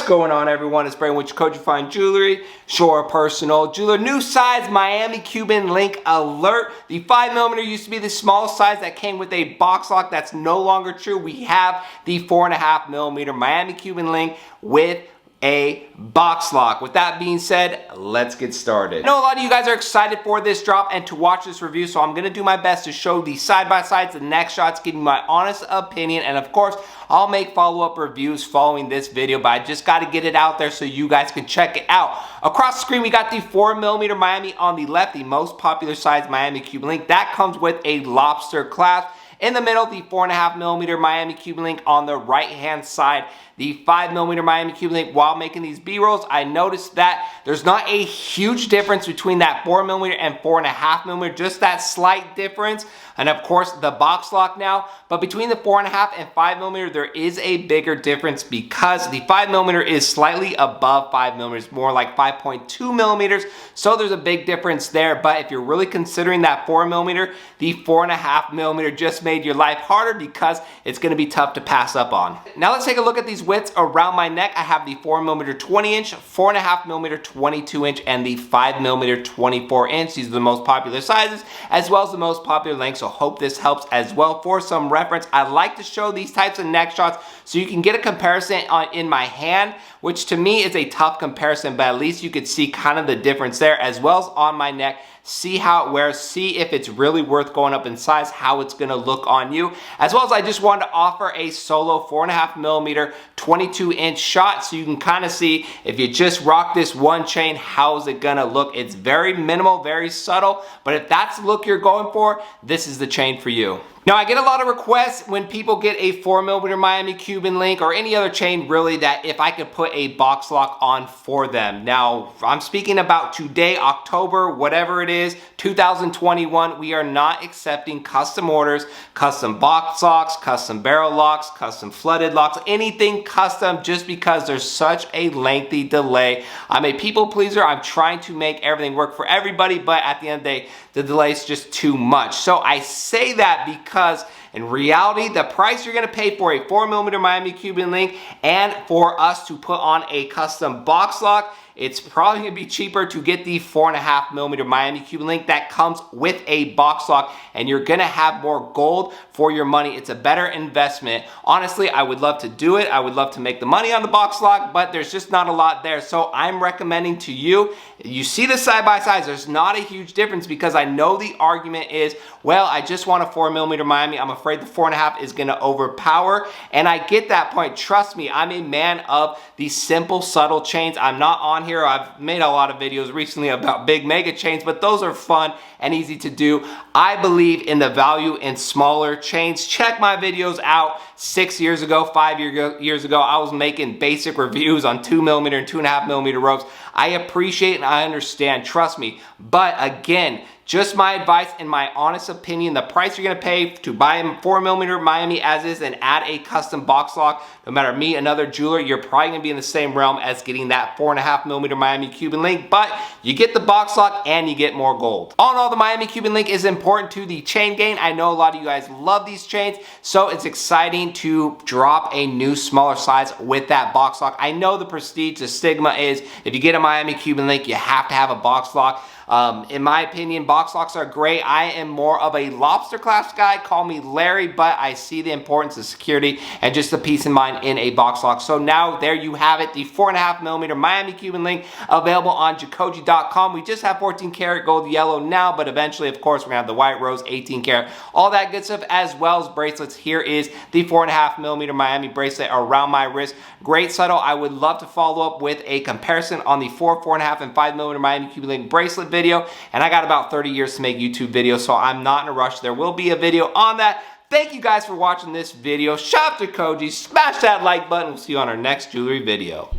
What's going on, everyone? It's Brandon with Jacoji Fine Jewelry, Shore Personal Jeweler. New size Miami Cuban Link alert. The 5mm used to be the smallest size that came with a box lock. That's no longer true. We have the 4.5mm Miami Cuban Link with a box lock. With that being said, let's get started. I know a lot of you guys are excited for this drop and to watch this review, so I'm gonna do my best to show the side-by-sides, the neck shots, give you my honest opinion, and of course, I'll make follow-up reviews following this video, but I just gotta get it out there so you guys can check it out. Across the screen, we got the 4mm Miami on the left, the most popular size Miami Cuban Link. That comes with a lobster clasp. In the middle, the 4.5mm Miami Cuban Link on the right-hand side. The 5mm Miami Cuban Link. While making these B-rolls, I noticed that there's not a huge difference between that 4mm and 4.5mm, just that slight difference. And of course, the box lock now. But between the 4.5 and 5mm, there is a bigger difference because the 5mm is slightly above 5mm, more like 5.2mm. So there's a big difference there. But if you're really considering that 4mm, the 4.5mm just made your life harder because it's going to be tough to pass up on. Now let's take a look at these widths around my neck. I have the 4mm 20-inch, 4.5mm 22-inch, and the 5mm 24-inch. These are the most popular sizes, as well as the most popular lengths. So hope this helps as well. For some reference, I like to show these types of neck shots so you can get a comparison in my hand, which to me is a tough comparison, but at least you could see kind of the difference there, as well as on my neck. See how it wears, see if it's really worth going up in size, how it's gonna look on you. As well as I just wanted to offer a solo 4.5mm 22-inch shot so you can kind of see if you just rock this one chain, how is it gonna look. It's very minimal, very subtle, but if that's the look you're going for, this is the chain for you. Now, I get a lot of requests when people get a 4mm Miami Cuban Link or any other chain really that if I could put a box lock on for them. Now, I'm speaking about today, October, whatever it is, 2021, we are not accepting custom orders, custom box locks, custom barrel locks, custom flooded locks, anything custom just because there's such a lengthy delay. I'm a people pleaser. I'm trying to make everything work for everybody, but at the end of the day, the delay is just too much. So I say that because in reality, the price you're gonna pay for a 4mm Miami Cuban Link and for us to put on a custom box lock, it's probably gonna be cheaper to get the 4.5mm Miami Cuban Link that comes with a box lock, and you're gonna have more gold for your money. It's a better investment. Honestly, I would love to do it. I would love to make the money on the box lock, but there's just not a lot there. So I'm recommending to you, you see the side by sides, there's not a huge difference because I know the argument is, well, I just want a 4mm Miami. I'm afraid the 4.5 is gonna overpower, and I get that point. Trust me, I'm a man of these simple, subtle chains. I'm not on here. I've made a lot of videos recently about big mega chains, but those are fun and easy to do. I believe in the value in smaller chains. Check my videos out 6 years ago, 5 years ago. I was making basic reviews on 2mm and 2.5mm ropes. I appreciate and I understand, trust me. But again, just my advice and my honest opinion, the price you're gonna pay to buy a 4mm Miami as is and add a custom box lock, no matter me, another jeweler, you're probably gonna be in the same realm as getting that 4.5mm Miami Cuban Link, but you get the box lock and you get more gold. All in all, the Miami Cuban Link is important to the chain game. I know a lot of you guys love these chains, so it's exciting to drop a new smaller size with that box lock. I know the prestige, the stigma is if you get a Miami Cuban Link, you have to have a box lock. In my opinion, box locks are great. I am more of a lobster clasp guy. Call me Larry, but I see the importance of security and just the peace of mind in a box lock. So now there you have it, the 4.5mm Miami Cuban Link available on Jacoji.com. We just have 14 karat gold yellow now, but eventually, of course, we're gonna have the white rose, 18 karat, all that good stuff, as well as bracelets. Here is the 4.5mm Miami bracelet around my wrist. Great subtle. I would love to follow up with a comparison on the 4.5, and 5mm Miami Cuban Link bracelet video, and I got about 30 years to make YouTube videos, so I'm not in a rush. There will be a video on that. Thank you guys for watching this video. Shop Jacoji, smash that like button. We'll see you on our next jewelry video.